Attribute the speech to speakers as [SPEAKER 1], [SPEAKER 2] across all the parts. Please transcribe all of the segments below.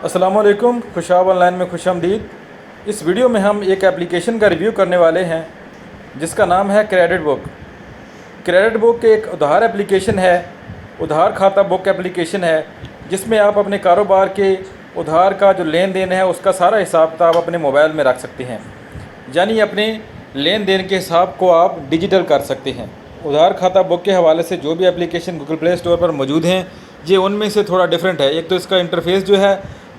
[SPEAKER 1] अस्सलामुअलैकुम, खुशाब ऑनलाइन में खुशामदीद। इस वीडियो में हम एक एप्लीकेशन का रिव्यू करने वाले हैं जिसका नाम है क्रेडिट बुक। क्रेडिट बुक एक उधार एप्लीकेशन है, उधार खाता बुक एप्लीकेशन है जिसमें आप अपने कारोबार के उधार का जो लेन देन है उसका सारा हिसाब किताब अपने मोबाइल में रख सकते हैं। यानी अपने लेन देन के हिसाब को आप डिजिटल कर सकते हैं। उधार खाता बुक के हवाले से जो भी एप्लीकेशन गूगल प्ले स्टोर पर मौजूद हैं ये उनमें से थोड़ा डिफरेंट है। एक तो इसका इंटरफेस जो है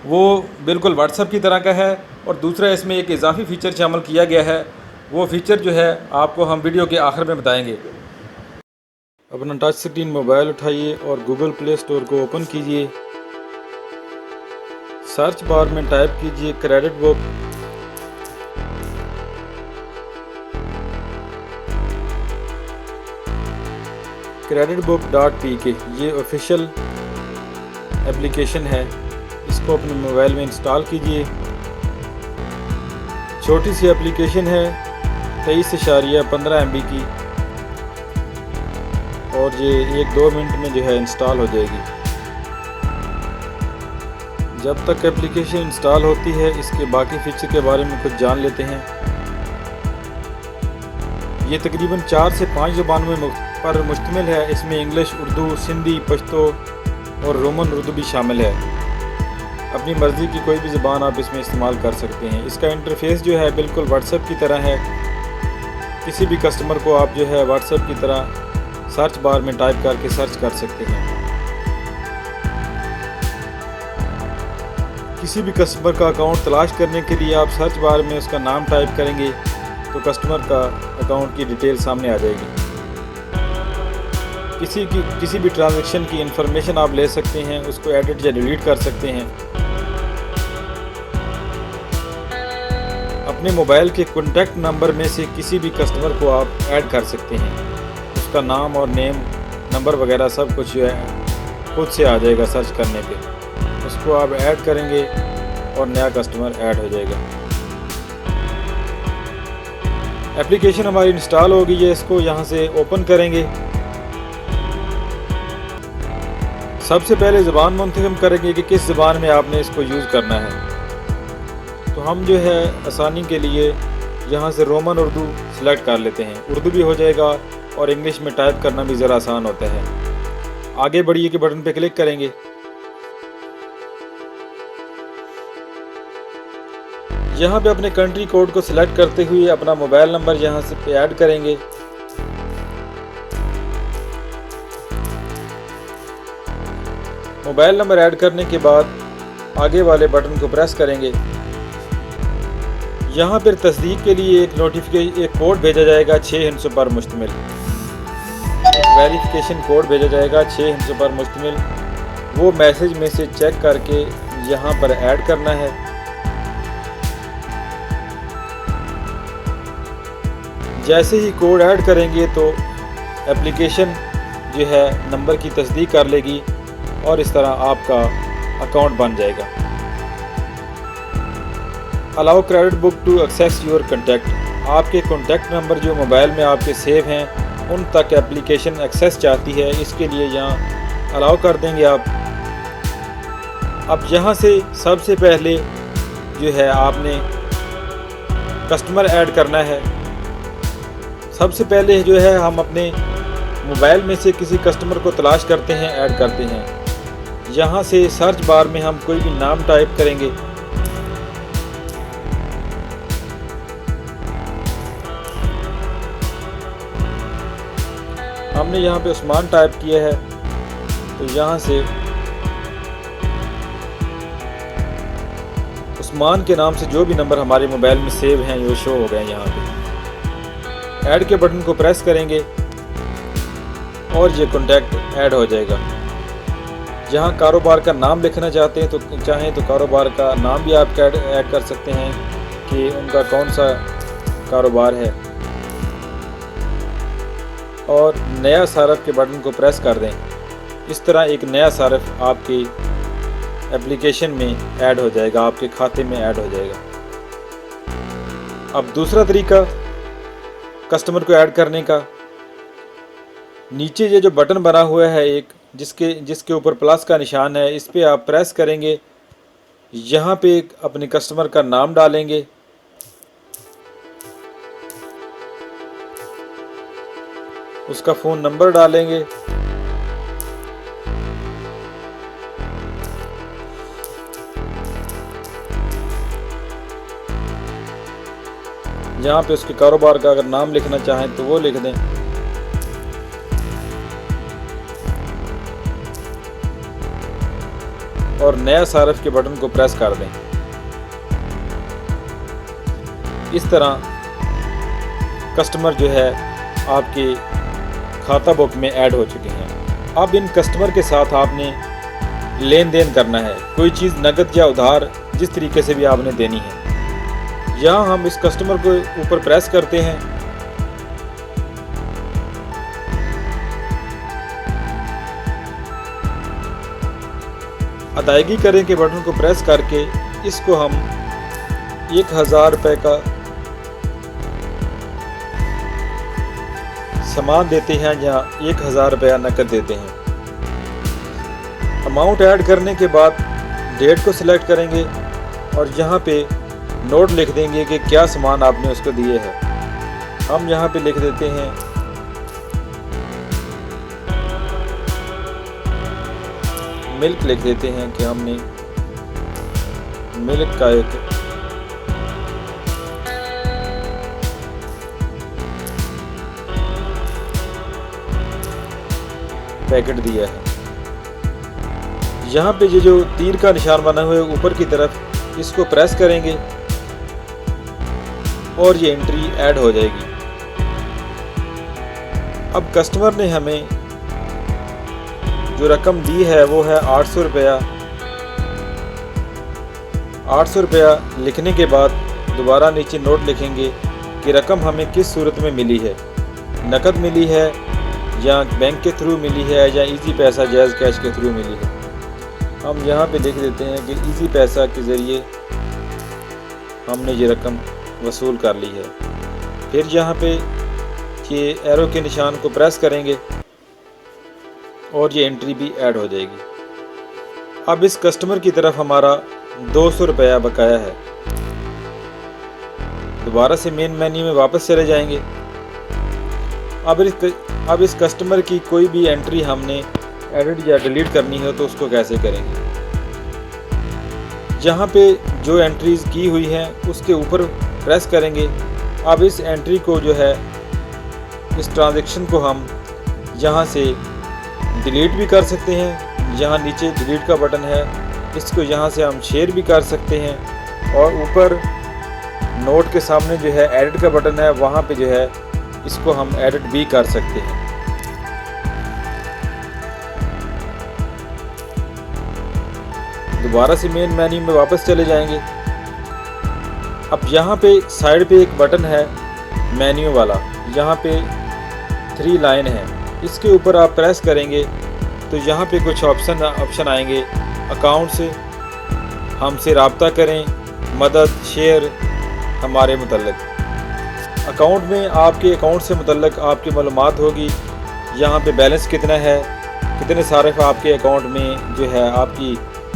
[SPEAKER 1] वो बिल्कुल व्हाट्सएप की तरह का है और दूसरा इसमें एक इजाफी फ़ीचर शामिल किया गया है। वो फ़ीचर जो है आपको हम वीडियो के आखिर में बताएंगे। अपना टच स्क्रीन मोबाइल उठाइए और गूगल प्ले स्टोर को ओपन कीजिए। सर्च बार में टाइप कीजिए credit book. Credit book .pk ये ऑफिशियल एप्लीकेशन है, इसको अपने मोबाइल में इंस्टॉल कीजिए। छोटी सी एप्लीकेशन है, 23.15 MB की, और ये 1-2 मिनट में जो है इंस्टॉल हो जाएगी। जब तक एप्लीकेशन इंस्टॉल होती है इसके बाकी फीचर के बारे में कुछ जान लेते हैं। ये तकरीबन 4 से 5 ज़ुबानों में पर मुश्तमिल है। इसमें इंग्लिश, उर्दू, सिंधी, पश्तो और रोमन उर्दू भी शामिल है। अपनी मर्ज़ी की कोई भी ज़ुबान आप इसमें इस्तेमाल कर सकते हैं। इसका इंटरफेस जो है बिल्कुल व्हाट्सएप की तरह है। किसी भी कस्टमर को आप जो है व्हाट्सएप की तरह सर्च बार में टाइप करके सर्च कर सकते हैं। किसी भी कस्टमर का अकाउंट तलाश करने के लिए आप सर्च बार में उसका नाम टाइप करेंगे तो कस्टमर का अकाउंट की डिटेल सामने आ जाएगी। किसी भी ट्रांजैक्शन की इंफॉर्मेशन आप ले सकते हैं, उसको एडिट या डिलीट कर सकते हैं। अपने मोबाइल के कॉन्टैक्ट नंबर में से किसी भी कस्टमर को आप ऐड कर सकते हैं। उसका नाम और नेम, नंबर वगैरह सब कुछ जो है खुद से आ जाएगा सर्च करने पे। उसको आप ऐड करेंगे और नया कस्टमर ऐड हो जाएगा। एप्लीकेशन हमारी इंस्टॉल हो गई है, इसको यहाँ से ओपन करेंगे। सबसे पहले ज़ुबान मुंतखब करेंगे कि किस ज़ुबान में आपने इसको यूज़ करना है। तो हम जो है आसानी के लिए यहाँ से रोमन उर्दू सेलेक्ट कर लेते हैं। उर्दू भी हो जाएगा और इंग्लिश में टाइप करना भी ज़रा आसान होता है। आगे बढ़िए के बटन पे क्लिक करेंगे। यहाँ पे अपने कंट्री कोड को सिलेक्ट करते हुए अपना मोबाइल नंबर यहाँ से पे ऐड करेंगे। मोबाइल नंबर ऐड करने के बाद आगे वाले बटन को प्रेस करेंगे। यहाँ पर तस्दीक के लिए एक कोड भेजा जाएगा 6 हिंसों पर मुश्तमिल। एक वेरिफिकेशन कोड भेजा जाएगा 6 हिंसों पर मुश्तमिल। वो मैसेज में से चेक करके यहाँ पर ऐड करना है। जैसे ही कोड ऐड करेंगे तो एप्लीकेशन जो है नंबर की तस्दीक कर लेगी और इस तरह आपका अकाउंट बन जाएगा। Allow Credit Book to access your contact. आपके कॉन्टैक्ट नंबर जो मोबाइल में आपके सेव हैं उन तक एप्लीकेशन एक्सेस चाहती है, इसके लिए यहाँ अलाउ कर देंगे आप। अब यहाँ से सबसे पहले जो है आपने कस्टमर ऐड करना है। सबसे पहले जो है हम अपने मोबाइल में से किसी कस्टमर को तलाश करते हैं, ऐड करते हैं। यहाँ से सर्च बार में हम कोई भी नाम टाइप करेंगे। हमने यहाँ पे उस्मान टाइप किया है तो यहाँ से उस्मान के नाम से जो भी नंबर हमारे मोबाइल में सेव हैं वो शो हो गए। यहाँ पे ऐड के बटन को प्रेस करेंगे और ये कॉन्टैक्ट ऐड हो जाएगा। जहाँ कारोबार का नाम लिखना चाहते हैं तो चाहें तो कारोबार का नाम भी आप ऐड कर सकते हैं कि उनका कौन सा कारोबार है, और नया सारफ के बटन को प्रेस कर दें। इस तरह एक नया सारफ आपकी एप्लीकेशन में ऐड हो जाएगा, आपके खाते में ऐड हो जाएगा। अब दूसरा तरीका कस्टमर को ऐड करने का, नीचे ये जो बटन बना हुआ है एक जिसके ऊपर प्लस का निशान है, इस पर आप प्रेस करेंगे यहाँ पे अपने कस्टमर का नाम डालेंगे, उसका फ़ोन नंबर डालेंगे, यहाँ पे उसके कारोबार का अगर नाम लिखना चाहें तो वो लिख दें। और नया सारिफ के बटन को प्रेस कर दें। इस तरह कस्टमर जो है आपके खाता बुक में ऐड हो चुके हैं। अब इन कस्टमर के साथ आपने लेन देन करना है, कोई चीज़ नकद या उधार जिस तरीके से भी आपने देनी है। यहाँ हम इस कस्टमर को ऊपर प्रेस करते हैं, अदायगी करें के बटन को प्रेस करके इसको हम 1000 रुपये का सामान देते हैं या 1000 रुपया नकद देते हैं। अमाउंट ऐड करने के बाद डेट को सिलेक्ट करेंगे और यहाँ पे नोट लिख देंगे कि क्या सामान आपने उसको दिए है। हम यहाँ पे लिख देते हैं मिल्क, लिख देते हैं कि हमने मिल्क का एक पैकेट दिया है। यहाँ पे ये जो तीर का निशान बना हुआ है ऊपर की तरफ, इसको प्रेस करेंगे और ये एंट्री ऐड हो जाएगी। अब कस्टमर ने हमें जो रकम दी है वो है 800 रुपया। 800 रुपया लिखने के बाद दोबारा नीचे नोट लिखेंगे कि रकम हमें किस सूरत में मिली है, नकद मिली है या बैंक के थ्रू मिली है या इजी पैसा जायज़ कैश के थ्रू मिली है। हम यहाँ पे लिख देते हैं कि इजी पैसा के ज़रिए हमने ये रकम वसूल कर ली है। फिर यहाँ पे ये एरो के निशान को प्रेस करेंगे और ये एंट्री भी ऐड हो जाएगी। अब इस कस्टमर की तरफ हमारा 200 रुपया बकाया है। दोबारा से मेन मेन्यू में वापस चले जाएंगे। अब इस कस्टमर की कोई भी एंट्री हमने एडिट या डिलीट करनी हो तो उसको कैसे करेंगे। जहाँ पे जो एंट्रीज़ की हुई हैं उसके ऊपर प्रेस करेंगे। अब इस एंट्री को जो है, इस ट्रांजैक्शन को हम यहाँ से डिलीट भी कर सकते हैं। यहाँ नीचे डिलीट का बटन है, इसको यहाँ से हम शेयर भी कर सकते हैं। और ऊपर नोट के सामने जो है एडिट का बटन है, वहाँ पे जो है इसको हम एडिट भी कर सकते हैं। दोबारा से मेन मेन्यू में वापस चले जाएंगे। अब यहाँ पे साइड पे एक बटन है मेन्यू वाला, यहाँ पे 3 लाइन है, इसके ऊपर आप प्रेस करेंगे तो यहाँ पे कुछ ऑप्शन आएंगे। अकाउंट से हमसे रब्ता करें, मदद, शेयर, हमारे मुतल्लिक। अकाउंट में आपके अकाउंट से मुतल्लिक आपकी मालूमात होगी। यहाँ पे बैलेंस कितना है, कितने सारिफ आपके अकाउंट में जो है आपकी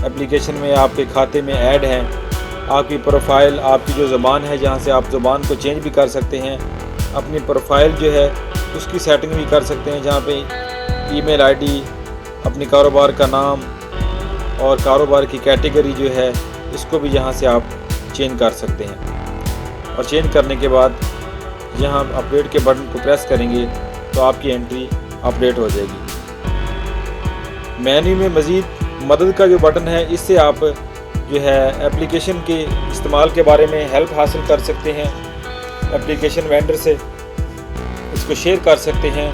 [SPEAKER 1] एप्लीकेशन में आपके खाते में ऐड हैं। आपकी प्रोफाइल, आपकी जो ज़बान है, जहाँ से आप ज़बान को चेंज भी कर सकते हैं। अपनी प्रोफाइल जो है उसकी सेटिंग भी कर सकते हैं, जहाँ पे ईमेल आईडी, अपनी कारोबार का नाम और कारोबार की कैटेगरी जो है इसको भी यहाँ से आप चेंज कर सकते हैं। और चेंज करने के बाद यहाँ अपडेट के बटन को प्रेस करेंगे तो आपकी एंट्री अपडेट हो जाएगी। मेन्यू में मज़ीद मदद का जो बटन है, इससे आप जो है एप्लीकेशन के इस्तेमाल के बारे में हेल्प हासिल कर सकते हैं। एप्लीकेशन वेंडर से इसको शेयर कर सकते हैं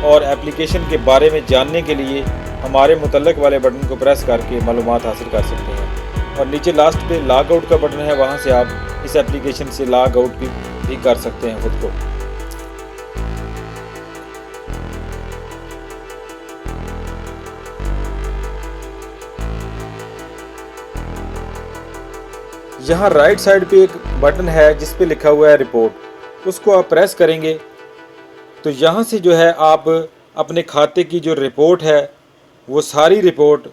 [SPEAKER 1] और एप्लीकेशन के बारे में जानने के लिए हमारे मुतल्लिक वाले बटन को प्रेस करके मालूमात हासिल कर सकते हैं। और नीचे लास्ट पे लॉग आउट का बटन है, वहाँ से आप इस एप्लीकेशन से लॉग आउट भी कर सकते हैं खुद को। यहाँ राइट साइड पे एक बटन है जिस पे लिखा हुआ है रिपोर्ट, उसको आप प्रेस करेंगे तो यहाँ से जो है आप अपने खाते की जो रिपोर्ट है वो सारी रिपोर्ट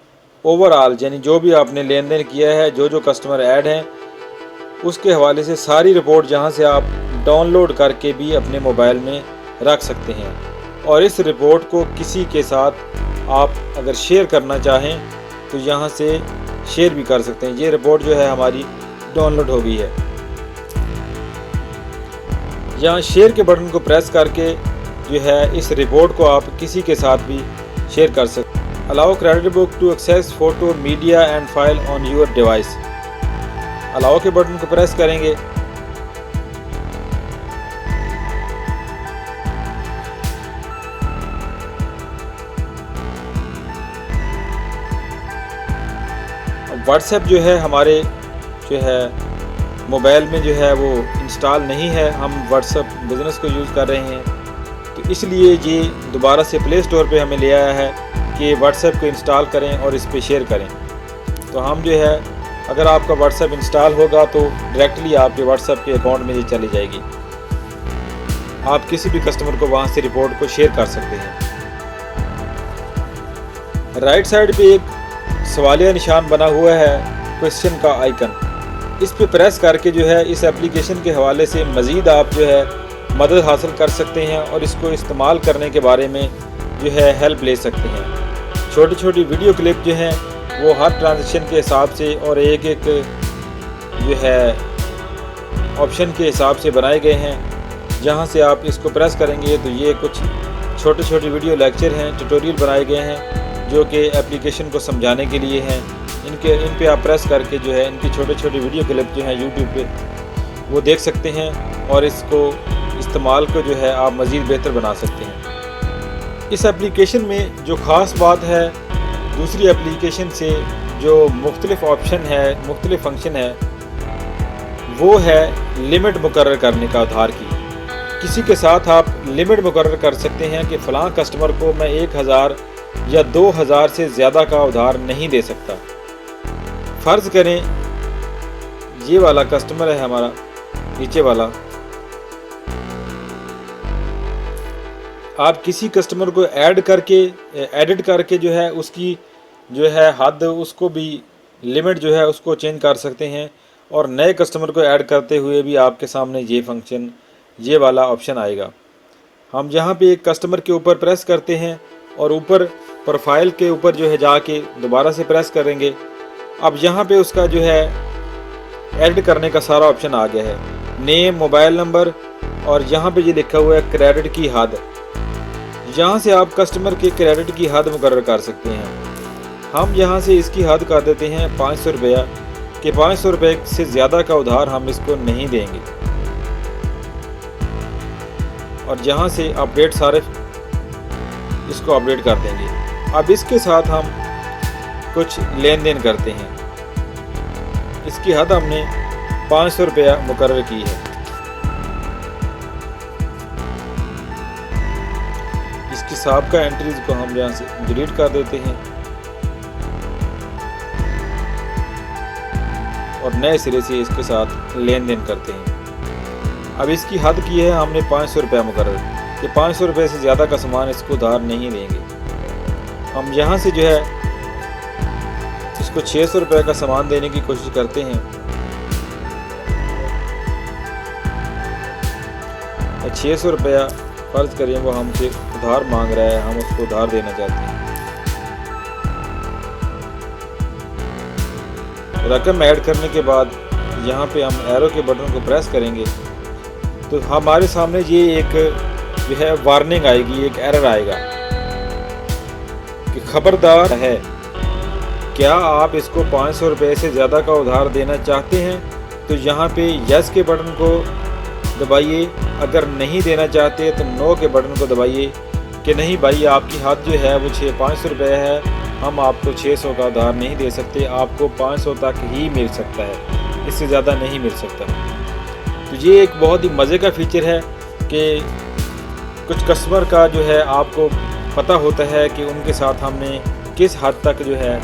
[SPEAKER 1] ओवरऑल यानी जो भी आपने लेन देन किया है, जो जो कस्टमर ऐड हैं, उसके हवाले से सारी रिपोर्ट जहां से आप डाउनलोड करके भी अपने मोबाइल में रख सकते हैं। और इस रिपोर्ट को किसी के साथ आप अगर शेयर करना चाहें तो यहाँ से शेयर भी कर सकते हैं। ये रिपोर्ट जो है हमारी डाउनलोड हो गई है। यहाँ शेयर के बटन को प्रेस करके जो है इस रिपोर्ट को आप किसी के साथ भी शेयर कर सकते हैं। Allow Credit Book to access photo, media and file on your device. Allow के बटन को प्रेस करेंगे। व्हाट्सएप जो है हमारे जो है मोबाइल में जो है वो इंस्टॉल नहीं है, हम व्हाट्सएप बिज़नेस को यूज़ कर रहे हैं, तो इसलिए ये दोबारा से प्ले स्टोर पे हमें ले आया है कि व्हाट्सएप को इंस्टॉल करें और इस पे शेयर करें। तो हम जो है, अगर आपका व्हाट्सएप इंस्टॉल होगा तो डायरेक्टली आपके व्हाट्सएप के अकाउंट में ये चली जाएगी। आप किसी भी कस्टमर को वहाँ से रिपोर्ट को शेयर कर सकते हैं। राइट साइड पे एक सवालिया निशान बना हुआ है, क्वेश्चन का आइकन। इस पे प्रेस करके जो है इस एप्लीकेशन के हवाले से मज़ीद आप जो है मदद हासिल कर सकते हैं और इसको इस्तेमाल करने के बारे में जो है हेल्प ले सकते हैं। छोटी छोटी वीडियो क्लिप जो हैं वो हर ट्रांजेक्शन के हिसाब से और एक एक जो है ऑप्शन के हिसाब से बनाए गए हैं। जहां से आप इसको प्रेस करेंगे तो ये कुछ छोटे छोटे वीडियो लेक्चर हैं, ट्यूटोरियल बनाए गए हैं जो कि एप्लीकेशन को समझाने के लिए हैं। इन पे आप प्रेस करके जो है इनकी छोटे छोटे वीडियो क्लिप जो हैं यूट्यूब पे वो देख सकते हैं और इसको इस्तेमाल को जो है आप मज़ीद बेहतर बना सकते हैं। इस एप्लीकेशन में जो ख़ास बात है दूसरी एप्लीकेशन से, जो मुख्तलिफ ऑप्शन है, मुख्तलिफ फंक्शन है, वो है लिमिट मुकर्रर करने का उधार की। किसी के साथ आप लिमिट मुकर्रर कर सकते हैं कि फ़लाँ कस्टमर को मैं 1000 या 2000 से ज़्यादा का उधार नहीं दे सकता। फ़र्ज़ करें ये वाला कस्टमर है हमारा, नीचे वाला, आप किसी कस्टमर को एडिट करके जो है उसकी जो है हद, उसको भी लिमिट जो है उसको चेंज कर सकते हैं। और नए कस्टमर को ऐड करते हुए भी आपके सामने ये फंक्शन, ये वाला ऑप्शन आएगा। हम यहाँ पे एक कस्टमर के ऊपर प्रेस करते हैं और ऊपर प्रोफाइल के ऊपर जो है जाके दोबारा से प्रेस करेंगे। अब यहाँ पे उसका जो है एडिट करने का सारा ऑप्शन आ गया है, नेम, मोबाइल नंबर, और यहाँ पे ये लिखा हुआ है क्रेडिट की हद। यहाँ से आप कस्टमर के क्रेडिट की हद मुकर्रर कर सकते हैं। हम यहाँ से इसकी हद कर देते हैं 500 रुपया, कि 500 रुपये से ज़्यादा का उधार हम इसको नहीं देंगे। और यहाँ से अपडेट सारे इसको अपडेट कर देंगे। अब इसके साथ हम कुछ लेन देन करते हैं। इसकी हद हमने 500 रुपया मुकर्रर की है। इसकी साबका एंट्रीज को हम यहाँ से डिलीट कर देते हैं और नए सिरे से इसके साथ लेन देन करते हैं। अब इसकी हद की है हमने 500 रुपया मुकर्रर, कि 500 रुपये से ज़्यादा का सामान इसको उधार नहीं देंगे। हम यहाँ से जो है इसको 600 रुपये का सामान देने की कोशिश करते हैं। 600 रुपया फ़र्ज़ करिए वो हमसे उधार मांग रहा है, हम उसको उधार देना चाहते हैं। रकम ऐड करने के बाद यहाँ पे हम एरो के बटन को प्रेस करेंगे तो हमारे सामने ये एक जो है वार्निंग आएगी, एक एरर आएगा कि खबरदार है, क्या आप इसको 500 रुपये से ज़्यादा का उधार देना चाहते हैं तो यहाँ पे यस के बटन को दबाइए। अगर नहीं देना चाहते तो नो के बटन को दबाइए कि नहीं भाई, आपकी हद जो है वो 500 रुपये है, हम आपको 600 का उधार नहीं दे सकते, आपको 500 तक ही मिल सकता है, इससे ज़्यादा नहीं मिल सकता। तो ये एक बहुत ही मज़े का फ़ीचर है कि कुछ कस्टमर का जो है आपको पता होता है कि उनके साथ हमने किस हद तक जो है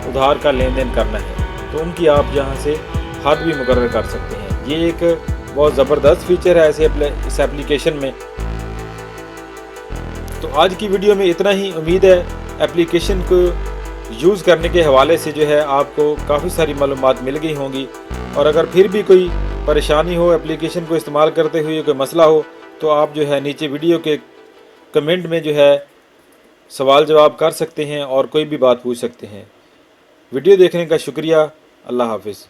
[SPEAKER 1] उधार का लेन देन करना है, तो उनकी आप यहाँ से हद भी मुकर्रर कर सकते हैं। ये एक बहुत ज़बरदस्त फ़ीचर है ऐसे इस एप्लीकेशन में। तो आज की वीडियो में इतना ही। उम्मीद है एप्लीकेशन को यूज़ करने के हवाले से जो है आपको काफ़ी सारी मालूमात मिल गई होंगी। और अगर फिर भी कोई परेशानी हो, एप्लीकेशन को इस्तेमाल करते हुए कोई मसला हो, तो आप जो है नीचे वीडियो के कमेंट में जो है सवाल जवाब कर सकते हैं और कोई भी बात पूछ सकते हैं। वीडियो देखने का शुक्रिया। अल्लाह हाफ़िज़।